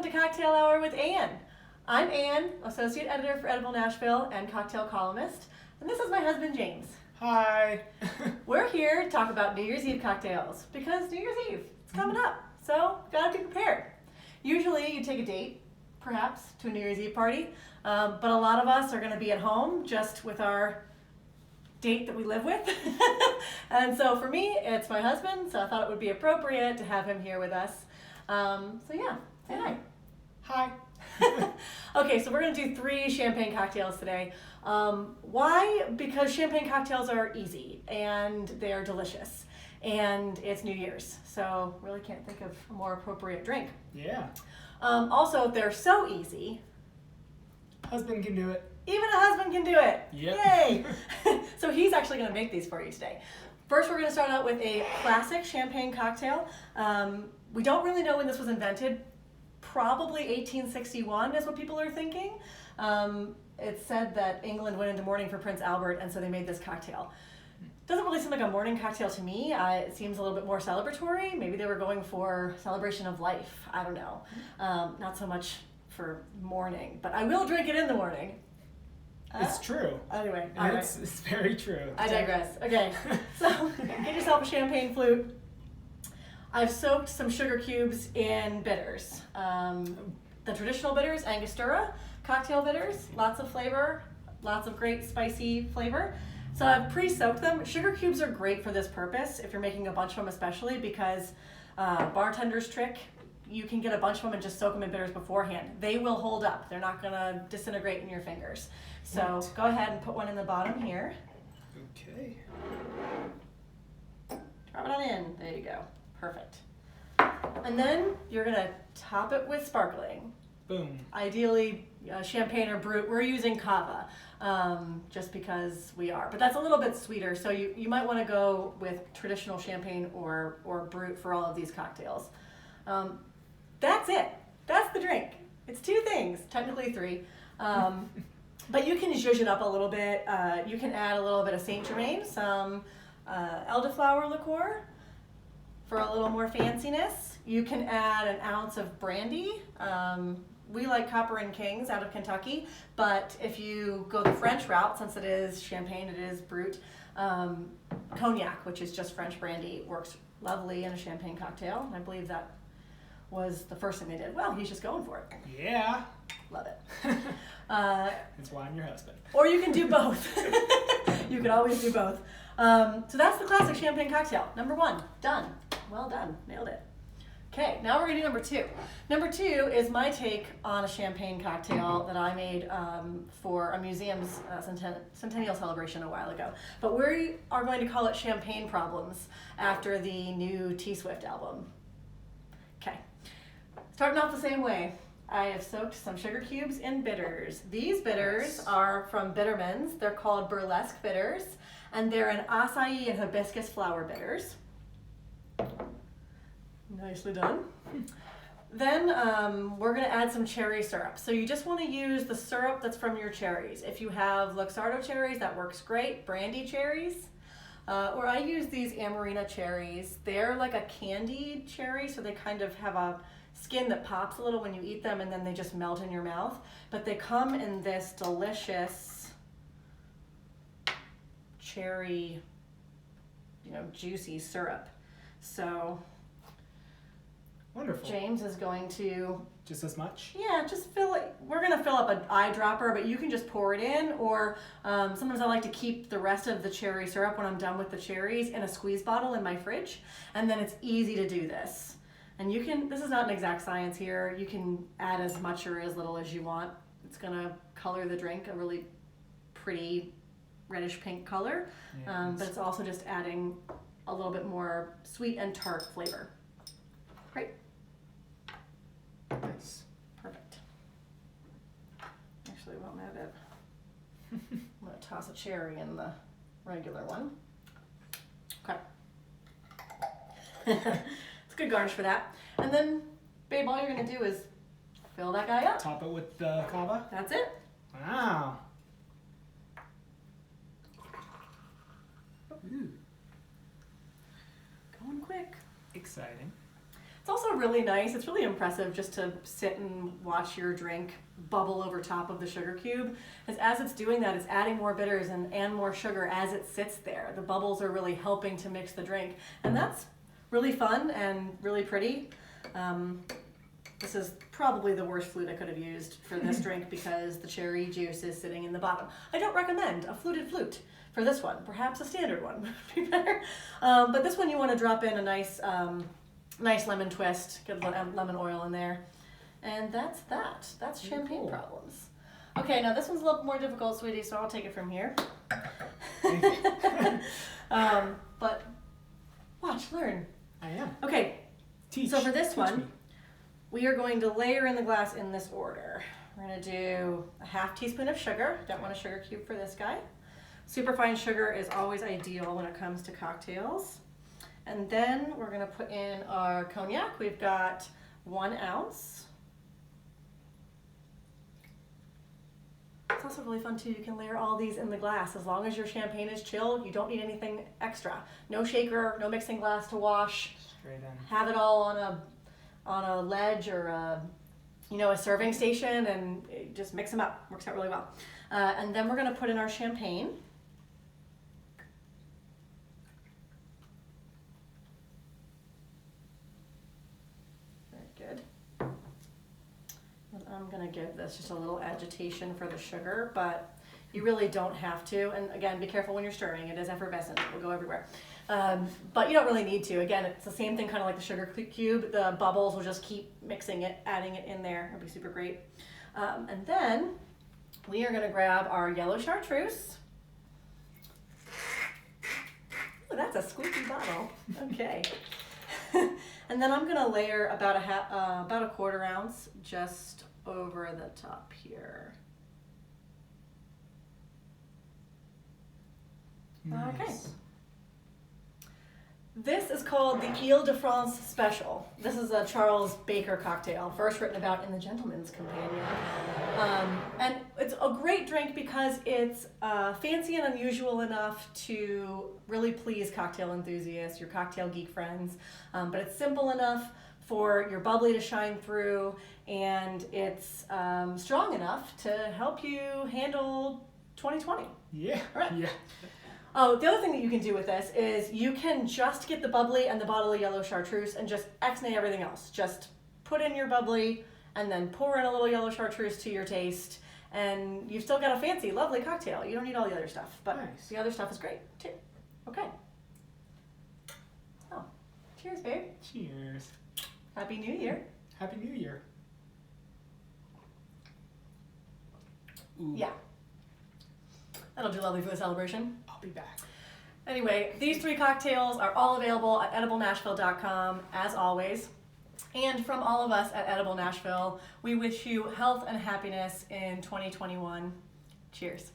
to Cocktail Hour with Ann. I'm Ann, Associate Editor for Edible Nashville and Cocktail Columnist, and this is my husband James. Hi. We're here to talk about New Year's Eve cocktails because New Year's Eve is coming up, so gotta be prepared. Usually you take a date, perhaps, to a New Year's Eve party, but a lot of us are going to be at home just with our date that we live with. And so for me, it's my husband, so I thought it would be appropriate to have him here with us. So yeah, say hi. Hi. Okay, so we're going to do 3 champagne cocktails today. Why? Because champagne cocktails are easy and they are delicious. And it's New Year's, so really can't think of a more appropriate drink. Yeah. Also, they're so easy. Husband can do it. Even a husband can do it. Yep. Yay! So he's actually going to make these for you today. First, we're going to start out with a classic champagne cocktail. We don't really know when this was invented. Probably 1861 is what people are thinking. It's said that England went into mourning for Prince Albert, and so they made this cocktail. Doesn't really seem like a morning cocktail to me. It seems a little bit more celebratory. Maybe they were going for celebration of life. I don't know. Not so much for morning, but I will drink it in the morning. It's true. Anyway, It's very true. I digress. Okay, so get yourself a champagne flute. I've soaked some sugar cubes in bitters. The traditional bitters, Angostura, cocktail bitters, lots of flavor, lots of great spicy flavor. So I've pre-soaked them. Sugar cubes are great for this purpose, if you're making a bunch of them especially, because bartender's trick, you can get a bunch of them and just soak them in bitters beforehand. They will hold up. They're not gonna disintegrate in your fingers. So go ahead and put one in the bottom here. Okay. Drop it on in. There you go. Perfect. And then you're gonna top it with sparkling. Boom. Ideally, champagne or brut. We're using cava, just because we are. But that's a little bit sweeter, so you might want to go with traditional champagne or brut for all of these cocktails. That's it. That's the drink. It's 2 things, technically 3. But you can zhuzh it up a little bit. You can add a little bit of Saint Germain, some elderflower liqueur for a little more fanciness. You can add an ounce of brandy. We like Copper and Kings out of Kentucky, but if you go the French route, since it is champagne, it is brut, cognac, which is just French brandy, works lovely in a champagne cocktail. I believe that was the first thing they did. Well, he's just going for it. Yeah. Love it. That's why I'm your husband. Or you can do both. You can always do both. So that's the classic champagne cocktail. Number 1, done. Well done, nailed it. Okay, now we're gonna do number 2. Number 2 is my take on a champagne cocktail that I made for a museum's centennial celebration a while ago. But we are going to call it Champagne Problems after the new T-Swift album. Okay, starting off the same way. I have soaked some sugar cubes in bitters. These bitters are from Bittermens. They're called burlesque bitters, and they're an acai and hibiscus flower bitters. Nicely done. Then we're going to add some cherry syrup. So you just want to use the syrup that's from your cherries. If you have Luxardo cherries, that works great. Brandy cherries. Or I use these Amarena cherries. They're like a candied cherry, so they kind of have a skin that pops a little when you eat them, and then they just melt in your mouth. But they come in this delicious cherry, juicy syrup. So Wonderful. James is going to Just as much? Yeah, just fill it. We're gonna fill up an eyedropper, but you can just pour it in, or sometimes I like to keep the rest of the cherry syrup when I'm done with the cherries in a squeeze bottle in my fridge, and then it's easy to do this. And you can, this is not an exact science here, you can add as much or as little as you want. It's gonna color the drink a really pretty reddish pink color, but it's also just adding a little bit more sweet and tart flavor. Great. Nice. Perfect. Actually, while I'm at it, I'm going to toss a cherry in the regular one. Okay. It's a good garnish for that. And then, babe, all you're going to do is fill that guy up. Top it with the cava? That's it. Wow. Ooh. Going quick. Exciting. It's also really nice. It's really impressive just to sit and watch your drink bubble over top of the sugar cube. As it's doing that, it's adding more bitters and more sugar as it sits there. The bubbles are really helping to mix the drink. And that's really fun and really pretty. This is probably the worst flute I could have used for this drink because the cherry juice is sitting in the bottom. I don't recommend a fluted flute for this one. Perhaps a standard one would be better. But this one you want to drop in a nice lemon twist, get a little lemon oil in there. And that's that. That's champagne cool. problems. Okay, now this one's a little more difficult, sweetie, so I'll take it from here. But watch, learn. I am. Okay, Teach. so for this Teach one, me. we are going to layer in the glass in this order. We're going to do a half teaspoon of sugar. Don't want a sugar cube for this guy. Superfine sugar is always ideal when it comes to cocktails. And then we're going to put in our cognac. We've got 1 ounce. It's also really fun too. You can layer all these in the glass. As long as your champagne is chilled, you don't need anything extra. No shaker, no mixing glass to wash. Straight in. Have it all on a ledge or a serving station, and just mix them up. Works out really well. And then we're going to put in our champagne. Very good. And I'm going to give this just a little agitation for the sugar, but you really don't have to. And again, be careful when you're stirring. It is effervescent. It will go everywhere. But you don't really need to. Again, it's the same thing kind of like the sugar cube. The bubbles will just keep mixing it, adding it in there. It'll be super great. And then we are going to grab our yellow chartreuse. Ooh, that's a squeaky bottle. Okay. And then I'm going to layer about a 1/4 ounce just over the top here. Nice. Okay. This is called the Ile de France Special. This is a Charles Baker cocktail, first written about in the Gentleman's Companion. And it's a great drink because it's fancy and unusual enough to really please cocktail enthusiasts, your cocktail geek friends. But it's simple enough for your bubbly to shine through, and it's strong enough to help you handle 2020. Yeah. All right. Yeah. Oh, the other thing that you can do with this is you can just get the bubbly and the bottle of yellow chartreuse and just ex-nay everything else. Just put in your bubbly and then pour in a little yellow chartreuse to your taste, and you've still got a fancy, lovely cocktail. You don't need all the other stuff, but Nice. the other stuff is great too. Okay. Oh, cheers, babe. Cheers. Happy New Year. Happy New Year. Ooh. Yeah. That'll do lovely for the celebration. I'll be back. Anyway, these 3 cocktails are all available at ediblenashville.com, as always. And from all of us at Edible Nashville, we wish you health and happiness in 2021. Cheers.